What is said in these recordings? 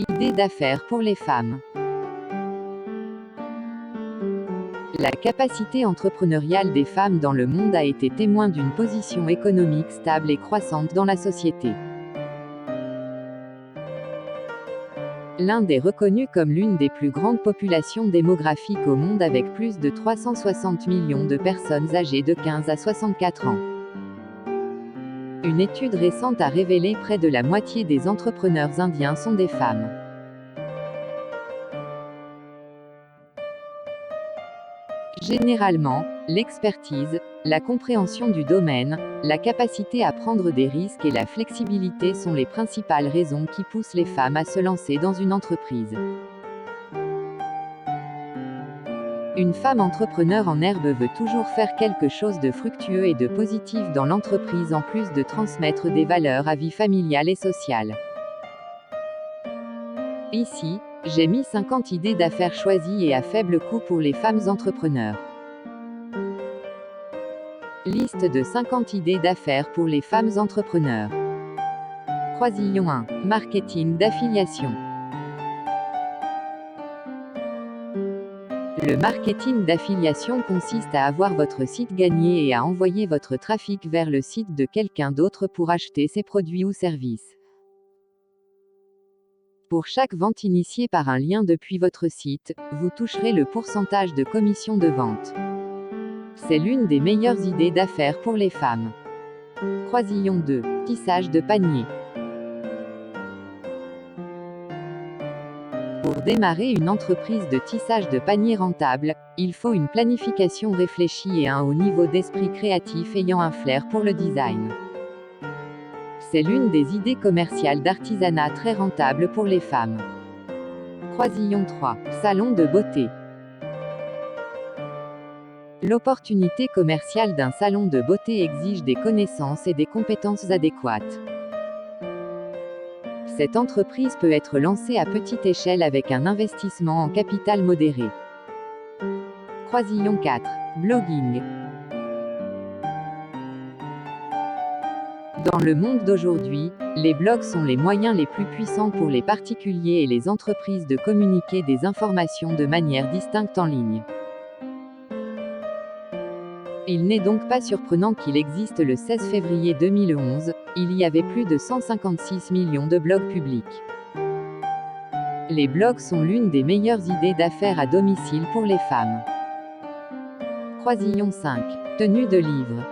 Idées d'affaires pour les femmes. La capacité entrepreneuriale des femmes dans le monde a été témoin d'une position économique stable et croissante dans la société. L'Inde est reconnue comme l'une des plus grandes populations démographiques au monde avec plus de 360 millions de personnes âgées de 15 à 64 ans. Une étude récente a révélé que près de la moitié des entrepreneurs indiens sont des femmes. Généralement, l'expertise, la compréhension du domaine, la capacité à prendre des risques et la flexibilité sont les principales raisons qui poussent les femmes à se lancer dans une entreprise. Une femme entrepreneur en herbe veut toujours faire quelque chose de fructueux et de positif dans l'entreprise en plus de transmettre des valeurs à vie familiale et sociale. Ici, j'ai mis 50 idées d'affaires choisies et à faible coût pour les femmes entrepreneurs. Liste de 50 idées d'affaires pour les femmes entrepreneurs. Croisillon 1. Marketing d'affiliation. Le marketing d'affiliation consiste à avoir votre site gagné et à envoyer votre trafic vers le site de quelqu'un d'autre pour acheter ses produits ou services. Pour chaque vente initiée par un lien depuis votre site, vous toucherez le pourcentage de commission de vente. C'est l'une des meilleures idées d'affaires pour les femmes. Croisillon 2. Tissage de panier. Pour démarrer une entreprise de tissage de panier rentable, il faut une planification réfléchie et un haut niveau d'esprit créatif ayant un flair pour le design. C'est l'une des idées commerciales d'artisanat très rentable pour les femmes. Croisillon 3. Salon de beauté. L'opportunité commerciale d'un salon de beauté exige des connaissances et des compétences adéquates. Cette entreprise peut être lancée à petite échelle avec un investissement en capital modéré. Croisillon 4. Blogging. Dans le monde d'aujourd'hui, les blogs sont les moyens les plus puissants pour les particuliers et les entreprises de communiquer des informations de manière distincte en ligne. Il n'est donc pas surprenant qu'il existe le 16 février 2011, il y avait plus de 156 millions de blogs publics. Les blogs sont l'une des meilleures idées d'affaires à domicile pour les femmes. Croisillon 5. Tenue de livre.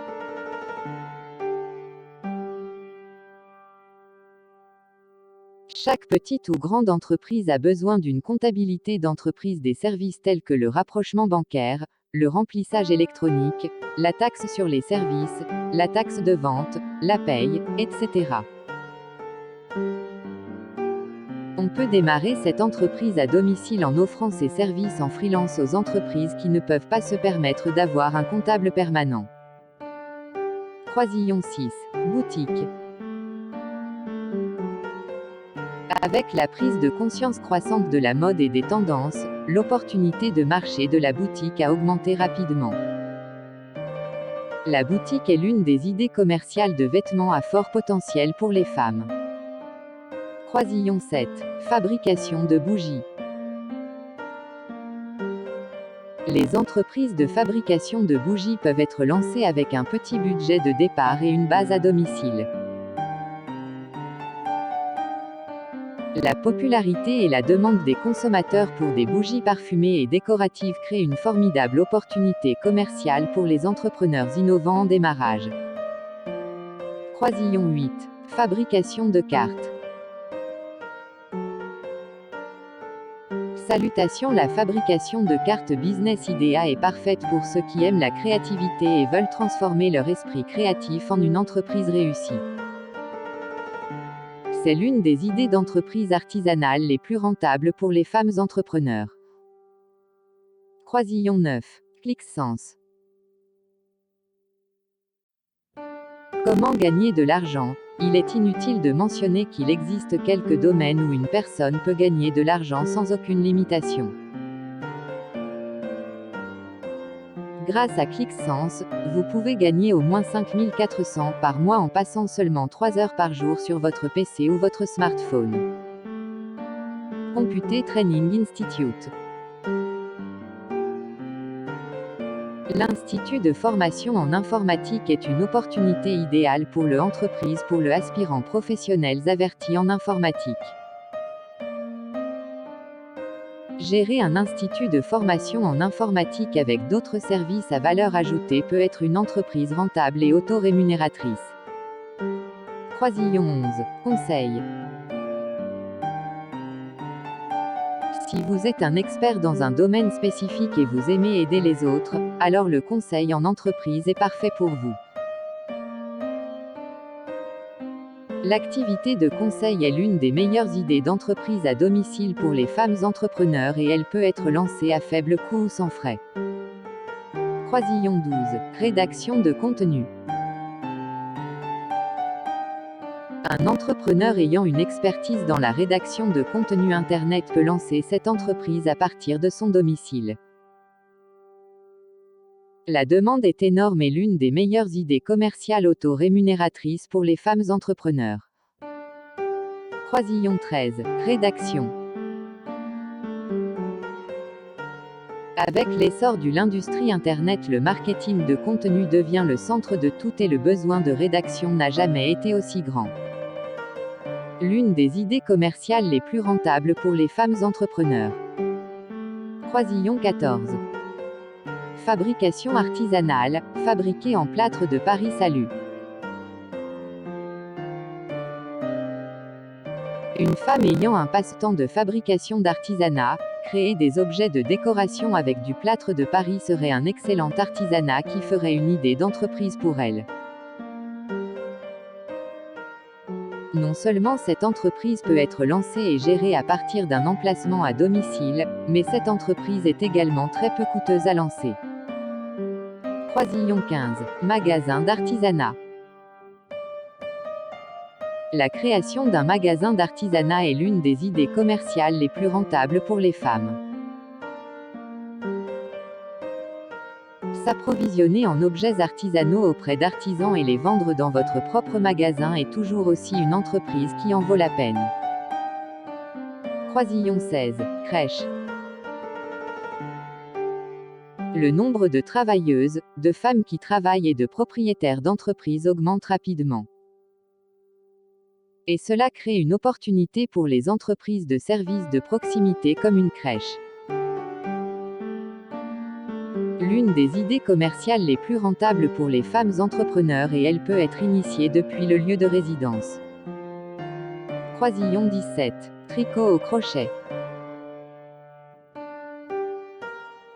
Chaque petite ou grande entreprise a besoin d'une comptabilité d'entreprise des services tels que le rapprochement bancaire, le remplissage électronique, la taxe sur les services, la taxe de vente, la paye, etc. On peut démarrer cette entreprise à domicile en offrant ses services en freelance aux entreprises qui ne peuvent pas se permettre d'avoir un comptable permanent. Croisillon 6. Boutique. Avec la prise de conscience croissante de la mode et des tendances, l'opportunité de marché de la boutique a augmenté rapidement. La boutique est l'une des idées commerciales de vêtements à fort potentiel pour les femmes. Croisillon 7. Fabrication de bougies. Les entreprises de fabrication de bougies peuvent être lancées avec un petit budget de départ et une base à domicile. La popularité et la demande des consommateurs pour des bougies parfumées et décoratives créent une formidable opportunité commerciale pour les entrepreneurs innovants en démarrage. Croisillon 8. Fabrication de cartes. Salutations. La fabrication de cartes Business Idea est parfaite pour ceux qui aiment la créativité et veulent transformer leur esprit créatif en une entreprise réussie. C'est l'une des idées d'entreprise artisanale les plus rentables pour les femmes entrepreneurs. Croisillon 9. ClickSense. Comment gagner de l'argent? Il est inutile de mentionner qu'il existe quelques domaines où une personne peut gagner de l'argent sans aucune limitation. Grâce à ClickSense, vous pouvez gagner au moins 5 400 par mois en passant seulement 3 heures par jour sur votre PC ou votre smartphone. Computer Training Institute. L'Institut de formation en informatique est une opportunité idéale pour l'entreprise pour le aspirant professionnels avertis en informatique. Gérer un institut de formation en informatique avec d'autres services à valeur ajoutée peut être une entreprise rentable et auto-rémunératrice. Croisillon 11. Conseil. Si vous êtes un expert dans un domaine spécifique et vous aimez aider les autres, alors le conseil en entreprise est parfait pour vous. L'activité de conseil est l'une des meilleures idées d'entreprise à domicile pour les femmes entrepreneurs et elle peut être lancée à faible coût ou sans frais. Croisillon 12. Rédaction de contenu. Un entrepreneur ayant une expertise dans la rédaction de contenu Internet peut lancer cette entreprise à partir de son domicile. La demande est énorme et l'une des meilleures idées commerciales auto-rémunératrices pour les femmes entrepreneurs. Croisillon 13. Rédaction. Avec l'essor de l'industrie Internet, le marketing de contenu devient le centre de tout et le besoin de rédaction n'a jamais été aussi grand. L'une des idées commerciales les plus rentables pour les femmes entrepreneurs. Croisillon 14. Fabrication artisanale, fabriquée en plâtre de Paris. Salut. Une femme ayant un passe-temps de fabrication d'artisanat, créer des objets de décoration avec du plâtre de Paris serait un excellent artisanat qui ferait une idée d'entreprise pour elle. Non seulement cette entreprise peut être lancée et gérée à partir d'un emplacement à domicile, mais cette entreprise est également très peu coûteuse à lancer. Croisillon 15. Magasin d'artisanat. La création d'un magasin d'artisanat est l'une des idées commerciales les plus rentables pour les femmes. S'approvisionner en objets artisanaux auprès d'artisans et les vendre dans votre propre magasin est toujours aussi une entreprise qui en vaut la peine. Croisillon 16. Crèche. Le nombre de travailleuses, de femmes qui travaillent et de propriétaires d'entreprises augmente rapidement. Et cela crée une opportunité pour les entreprises de services de proximité comme une crèche. L'une des idées commerciales les plus rentables pour les femmes entrepreneurs et elle peut être initiée depuis le lieu de résidence. Croisillon 17. Tricot au crochet.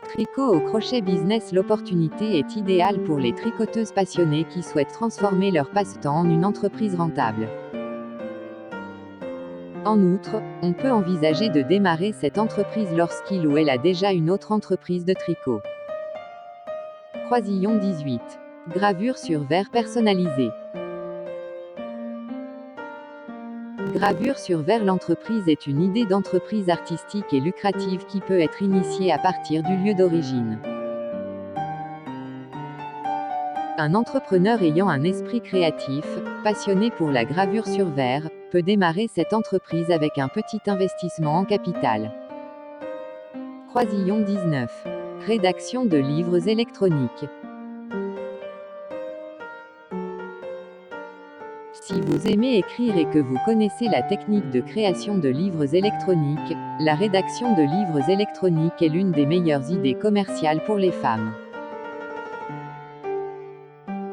Tricot au crochet business. L'opportunité est idéale pour les tricoteuses passionnées qui souhaitent transformer leur passe-temps en une entreprise rentable. En outre, on peut envisager de démarrer cette entreprise lorsqu'il ou elle a déjà une autre entreprise de tricot. Croisillon 18. Gravure sur verre personnalisée. Gravure sur verre. L'entreprise est une idée d'entreprise artistique et lucrative qui peut être initiée à partir du lieu d'origine. Un entrepreneur ayant un esprit créatif, passionné pour la gravure sur verre, peut démarrer cette entreprise avec un petit investissement en capital. Croisillon 19. Rédaction de livres électroniques. Si vous aimez écrire et que vous connaissez la technique de création de livres électroniques, la rédaction de livres électroniques est l'une des meilleures idées commerciales pour les femmes.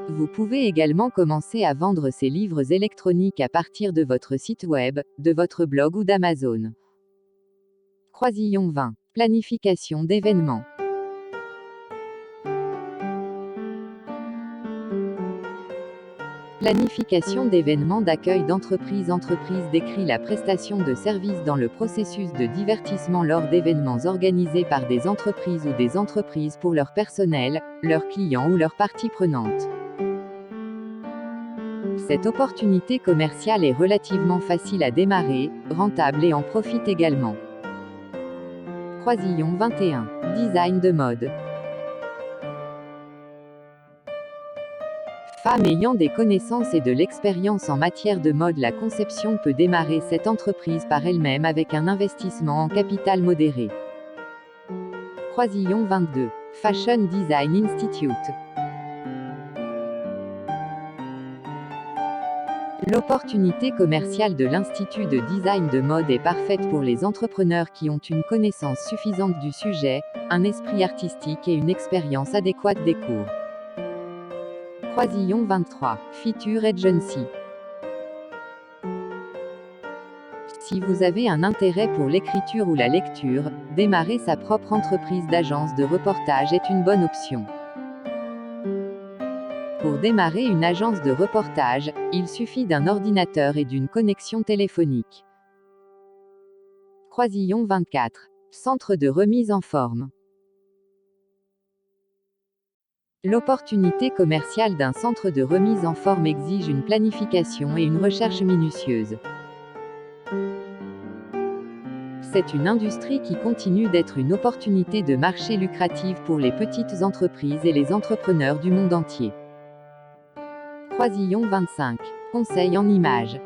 Vous pouvez également commencer à vendre ces livres électroniques à partir de votre site web, de votre blog ou d'Amazon. Croisillon 20. Planification d'événements. Planification d'événements d'accueil d'entreprise. Entreprise décrit la prestation de services dans le processus de divertissement lors d'événements organisés par des entreprises ou des entreprises pour leur personnel, leurs clients ou leurs parties prenantes. Cette opportunité commerciale est relativement facile à démarrer, rentable et en profite également. Croisillon 21. Design de mode. femme ayant des connaissances et de l'expérience en matière de mode, la conception peut démarrer cette entreprise par elle-même avec un investissement en capital modéré. Croisillon 22. Fashion Design Institute. L'opportunité commerciale de l'Institut de design de mode est parfaite pour les entrepreneurs qui ont une connaissance suffisante du sujet, un esprit artistique et une expérience adéquate des cours. Croisillon 23. Feature Agency. Si vous avez un intérêt pour l'écriture ou la lecture, démarrer sa propre entreprise d'agence de reportage est une bonne option. Pour démarrer une agence de reportage, il suffit d'un ordinateur et d'une connexion téléphonique. Croisillon 24. Centre de remise en forme. L'opportunité commerciale d'un centre de remise en forme exige une planification et une recherche minutieuse. C'est une industrie qui continue d'être une opportunité de marché lucrative pour les petites entreprises et les entrepreneurs du monde entier. Croisillon 25. Conseil en images.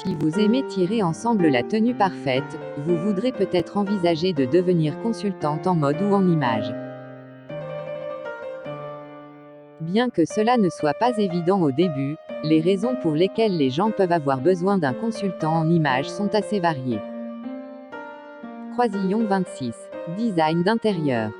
Si vous aimez tirer ensemble la tenue parfaite, vous voudrez peut-être envisager de devenir consultante en mode ou en images. Bien que cela ne soit pas évident au début, les raisons pour lesquelles les gens peuvent avoir besoin d'un consultant en images sont assez variées. Croisillon 26. Design d'intérieur.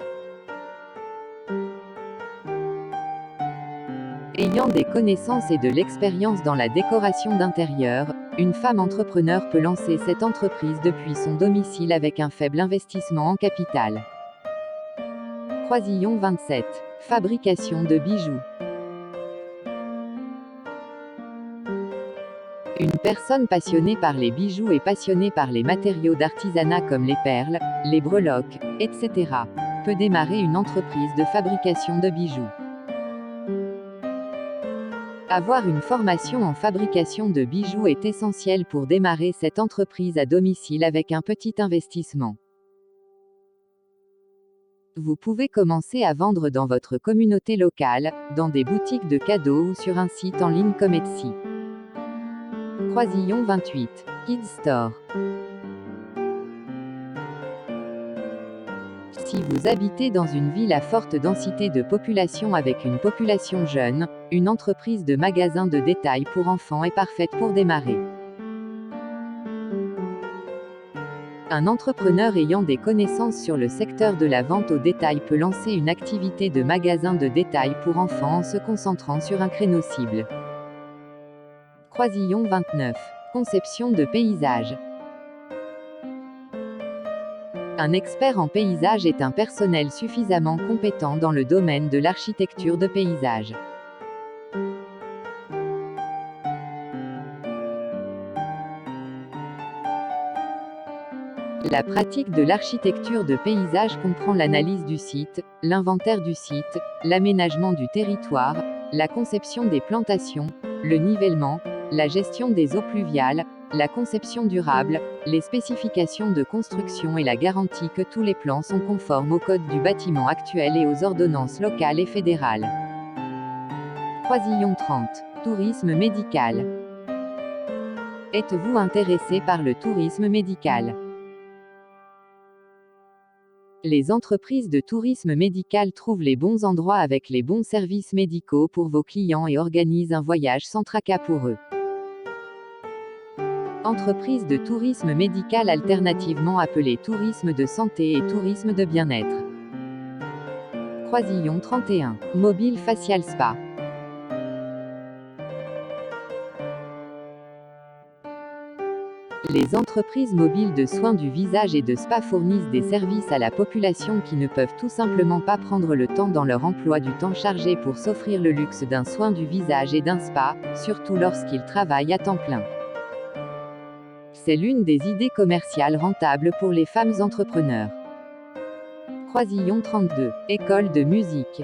Ayant des connaissances et de l'expérience dans la décoration d'intérieur, une femme entrepreneur peut lancer cette entreprise depuis son domicile avec un faible investissement en capital. Croisillon 27. Fabrication de bijoux. Une personne passionnée par les bijoux et passionnée par les matériaux d'artisanat comme les perles, les breloques, etc., peut démarrer une entreprise de fabrication de bijoux. Avoir une formation en fabrication de bijoux est essentiel pour démarrer cette entreprise à domicile avec un petit investissement. Vous pouvez commencer à vendre dans votre communauté locale, dans des boutiques de cadeaux ou sur un site en ligne comme Etsy. Croisillon 28. Kids Store. Si vous habitez dans une ville à forte densité de population avec une population jeune, une entreprise de magasins de détail pour enfants est parfaite pour démarrer. Un entrepreneur ayant des connaissances sur le secteur de la vente au détail peut lancer une activité de magasin de détail pour enfants en se concentrant sur un créneau cible. Croisillon 29. Conception de paysage. Un expert en paysage est un personnel suffisamment compétent dans le domaine de l'architecture de paysage. La pratique de l'architecture de paysage comprend l'analyse du site, l'inventaire du site, l'aménagement du territoire, la conception des plantations, le nivellement, la gestion des eaux pluviales, la conception durable, les spécifications de construction et la garantie que tous les plans sont conformes au code du bâtiment actuel et aux ordonnances locales et fédérales. Croisillon 30. Tourisme médical. Êtes-vous intéressé par le tourisme médical ? Les entreprises de tourisme médical trouvent les bons endroits avec les bons services médicaux pour vos clients et organisent un voyage sans tracas pour eux. Entreprise de tourisme médical alternativement appelée tourisme de santé et tourisme de bien-être. Croisillon 31. Mobile Facial Spa. Les entreprises mobiles de soins du visage et de spa fournissent des services à la population qui ne peuvent tout simplement pas prendre le temps dans leur emploi du temps chargé pour s'offrir le luxe d'un soin du visage et d'un spa, surtout lorsqu'ils travaillent à temps plein. C'est l'une des idées commerciales rentables pour les femmes entrepreneurs. Croisillon 32. École de musique.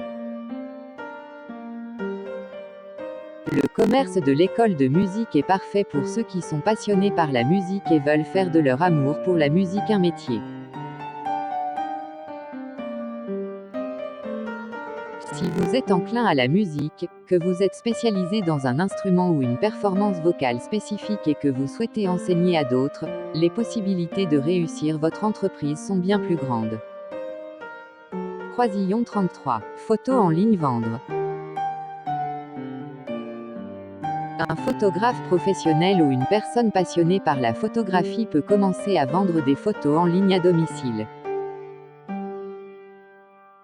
Le commerce de l'école de musique est parfait pour ceux qui sont passionnés par la musique et veulent faire de leur amour pour la musique un métier. Si vous êtes enclin à la musique, que vous êtes spécialisé dans un instrument ou une performance vocale spécifique et que vous souhaitez enseigner à d'autres, les possibilités de réussir votre entreprise sont bien plus grandes. Croisillon 33. Photos en ligne vendre. Un photographe professionnel ou une personne passionnée par la photographie peut commencer à vendre des photos en ligne à domicile.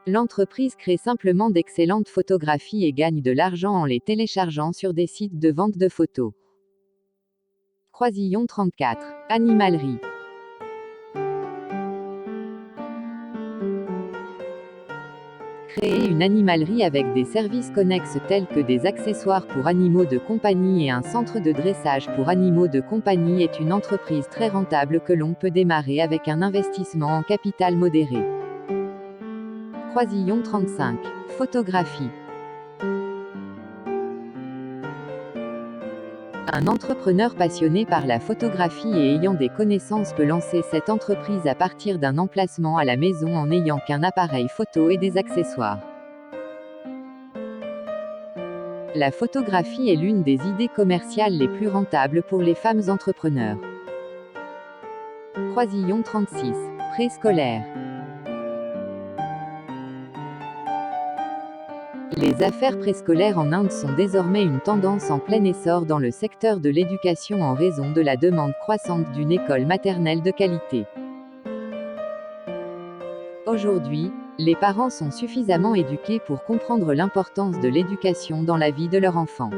L'entreprise crée simplement d'excellentes photographies et gagne de l'argent en les téléchargeant sur des sites de vente de photos. Croisillon 34. Animalerie. Créer une animalerie avec des services connexes tels que des accessoires pour animaux de compagnie et un centre de dressage pour animaux de compagnie est une entreprise très rentable que l'on peut démarrer avec un investissement en capital modéré. Croisillon 35. Photographie. Un entrepreneur passionné par la photographie et ayant des connaissances peut lancer cette entreprise à partir d'un emplacement à la maison en n'ayant qu'un appareil photo et des accessoires. La photographie est l'une des idées commerciales les plus rentables pour les femmes entrepreneurs. Croisillon 36. Préscolaire. Les affaires préscolaires en Inde sont désormais une tendance en plein essor dans le secteur de l'éducation en raison de la demande croissante d'une école maternelle de qualité. Aujourd'hui, les parents sont suffisamment éduqués pour comprendre l'importance de l'éducation dans la vie de leur enfant.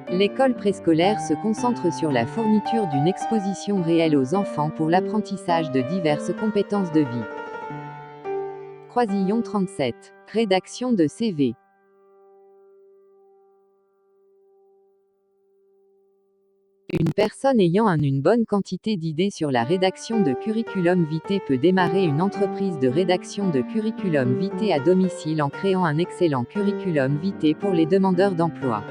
L'école préscolaire se concentre sur la fourniture d'une exposition réelle aux enfants pour l'apprentissage de diverses compétences de vie. Croisillon 37. Rédaction de CV. Une personne ayant une bonne quantité d'idées sur la rédaction de curriculum vitae peut démarrer une entreprise de rédaction de curriculum vitae à domicile en créant un excellent curriculum vitae pour les demandeurs d'emploi.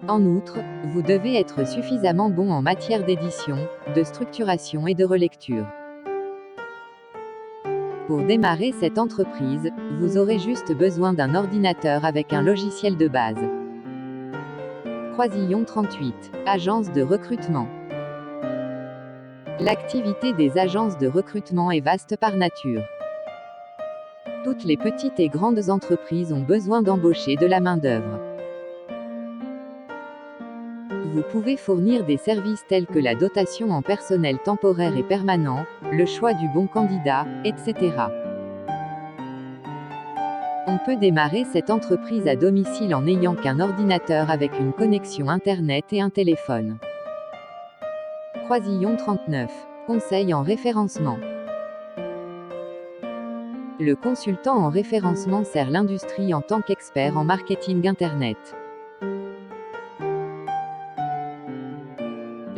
En outre, vous devez être suffisamment bon en matière d'édition, de structuration et de relecture. Pour démarrer cette entreprise, vous aurez juste besoin d'un ordinateur avec un logiciel de base. Croisillon 38. Agence de recrutement. L'activité des agences de recrutement est vaste par nature. Toutes les petites et grandes entreprises ont besoin d'embaucher de la main-d'œuvre. Vous pouvez fournir des services tels que la dotation en personnel temporaire et permanent, le choix du bon candidat, etc. On peut démarrer cette entreprise à domicile en n'ayant qu'un ordinateur avec une connexion Internet et un téléphone. Croisillon 39. Conseil en référencement. Le consultant en référencement sert l'industrie en tant qu'expert en marketing Internet.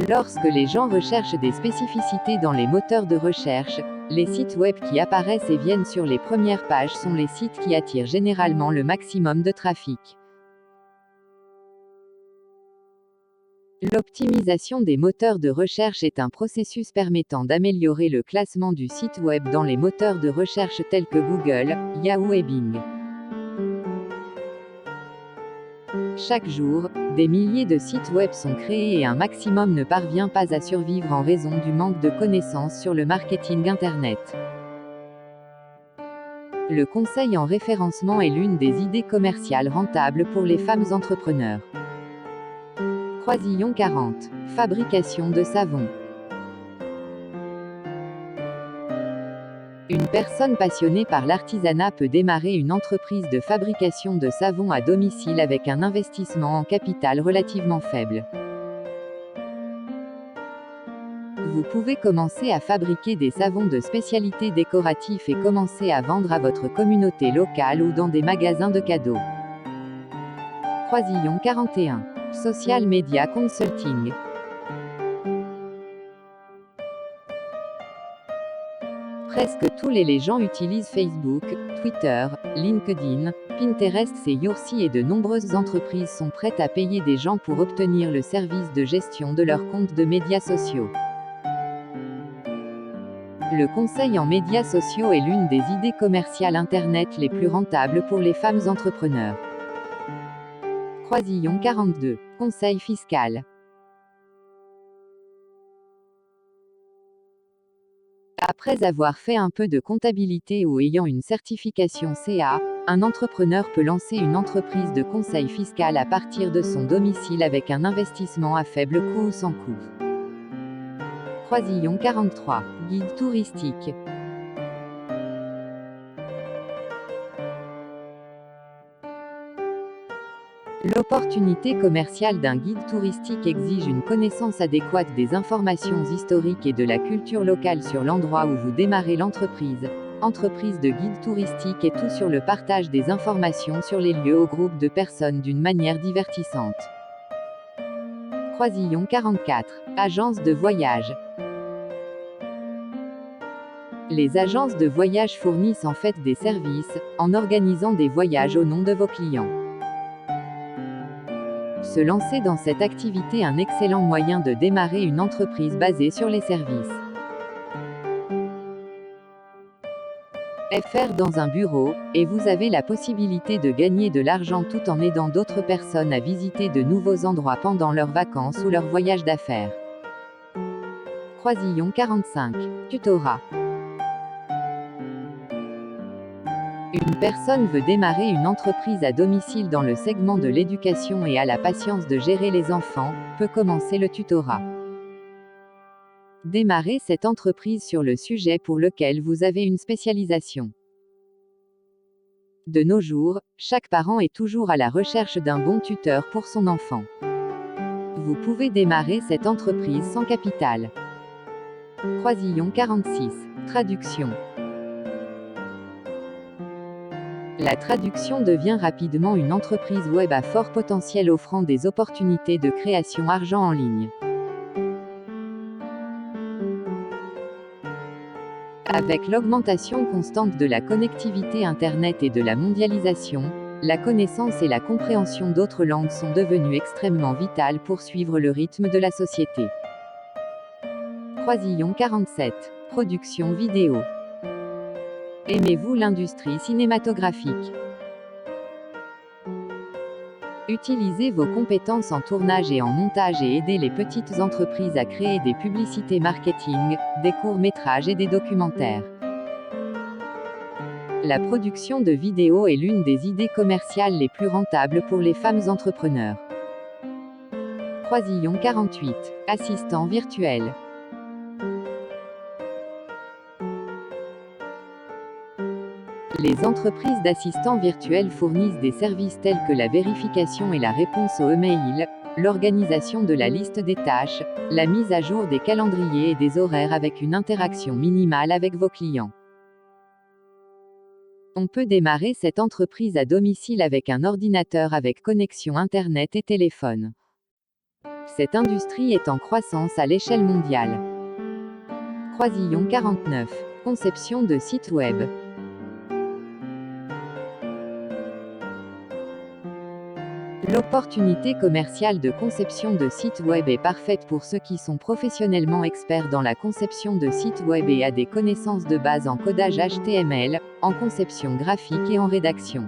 Lorsque les gens recherchent des spécificités dans les moteurs de recherche, les sites web qui apparaissent et viennent sur les premières pages sont les sites qui attirent généralement le maximum de trafic. L'optimisation des moteurs de recherche est un processus permettant d'améliorer le classement du site web dans les moteurs de recherche tels que Google, Yahoo et Bing. Chaque jour, des milliers de sites web sont créés et un maximum ne parvient pas à survivre en raison du manque de connaissances sur le marketing Internet. Le conseil en référencement est l'une des idées commerciales rentables pour les femmes entrepreneurs. Croisillon 40. Fabrication de savon. Une personne passionnée par l'artisanat peut démarrer une entreprise de fabrication de savon à domicile avec un investissement en capital relativement faible. Vous pouvez commencer à fabriquer des savons de spécialité décoratifs et commencer à vendre à votre communauté locale ou dans des magasins de cadeaux. Croisillon 41. Social Media Consulting. Presque tous les gens utilisent Facebook, Twitter, LinkedIn, Pinterest ces jours-ci et de nombreuses entreprises sont prêtes à payer des gens pour obtenir le service de gestion de leurs comptes de médias sociaux. Le conseil en médias sociaux est l'une des idées commerciales Internet les plus rentables pour les femmes entrepreneurs. Croisillon 42. Conseil fiscal. Après avoir fait un peu de comptabilité ou ayant une certification CA, un entrepreneur peut lancer une entreprise de conseil fiscal à partir de son domicile avec un investissement à faible coût ou sans coût. Croisillon 43. Guide touristique. L'opportunité commerciale d'un guide touristique exige une connaissance adéquate des informations historiques et de la culture locale sur l'endroit où vous démarrez l'entreprise. Entreprise de guide touristique et tout sur le partage des informations sur les lieux au groupe de personnes d'une manière divertissante. Croisillon 44. Agence de voyage. Les agences de voyage fournissent en fait des services, en organisant des voyages au nom de vos clients. Se lancer dans cette activité est un excellent moyen de démarrer une entreprise basée sur les services. Faire dans un bureau, et vous avez la possibilité de gagner de l'argent tout en aidant d'autres personnes à visiter de nouveaux endroits pendant leurs vacances ou leur voyage d'affaires. Croisillon 45. Tutorat. Une personne veut démarrer une entreprise à domicile dans le segment de l'éducation et a la patience de gérer les enfants, peut commencer le tutorat. Démarrez cette entreprise sur le sujet pour lequel vous avez une spécialisation. De nos jours, chaque parent est toujours à la recherche d'un bon tuteur pour son enfant. Vous pouvez démarrer cette entreprise sans capital. Croisillon 46. Traduction. La traduction devient rapidement une entreprise web à fort potentiel offrant des opportunités de création argent en ligne. Avec l'augmentation constante de la connectivité Internet et de la mondialisation, la connaissance et la compréhension d'autres langues sont devenues extrêmement vitales pour suivre le rythme de la société. Croisillon 47. Production vidéo. Aimez-vous l'industrie cinématographique? Utilisez vos compétences en tournage et en montage et aidez les petites entreprises à créer des publicités marketing, des courts-métrages et des documentaires. La production de vidéos est l'une des idées commerciales les plus rentables pour les femmes entrepreneurs. Croisillon 48. Assistant virtuel. Les entreprises d'assistants virtuels fournissent des services tels que la vérification et la réponse aux emails, l'organisation de la liste des tâches, la mise à jour des calendriers et des horaires avec une interaction minimale avec vos clients. On peut démarrer cette entreprise à domicile avec un ordinateur avec connexion Internet et téléphone. Cette industrie est en croissance à l'échelle mondiale. Croisillon 49. Conception de sites web. L'opportunité commerciale de conception de sites web est parfaite pour ceux qui sont professionnellement experts dans la conception de sites web et a des connaissances de base en codage HTML, en conception graphique et en rédaction.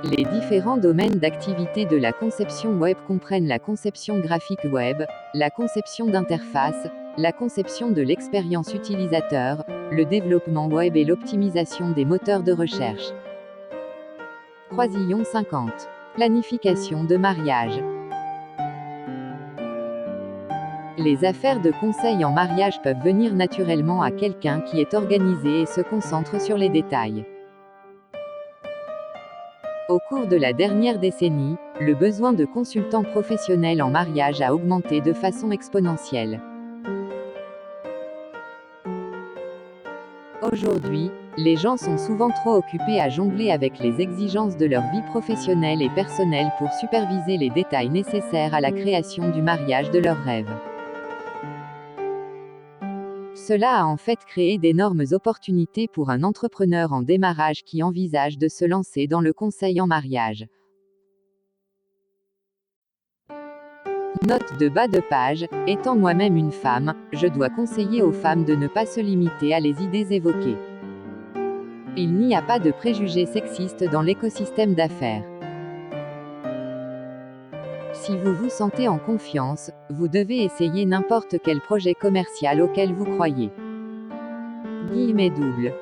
Les différents domaines d'activité de la conception web comprennent la conception graphique web, la conception d'interface, la conception de l'expérience utilisateur, le développement web et l'optimisation des moteurs de recherche. Croisillon 50. Planification de mariage. Les affaires de conseil en mariage peuvent venir naturellement à quelqu'un qui est organisé et se concentre sur les détails. Au cours de la dernière décennie, le besoin de consultants professionnels en mariage a augmenté de façon exponentielle. Aujourd'hui, les gens sont souvent trop occupés à jongler avec les exigences de leur vie professionnelle et personnelle pour superviser les détails nécessaires à la création du mariage de leurs rêves. Cela a en fait créé d'énormes opportunités pour un entrepreneur en démarrage qui envisage de se lancer dans le conseil en mariage. Note de bas de page, étant moi-même une femme, je dois conseiller aux femmes de ne pas se limiter à les idées évoquées. Il n'y a pas de préjugés sexistes dans l'écosystème d'affaires. Si vous vous sentez en confiance, vous devez essayer n'importe quel projet commercial auquel vous croyez. Guillemets doubles.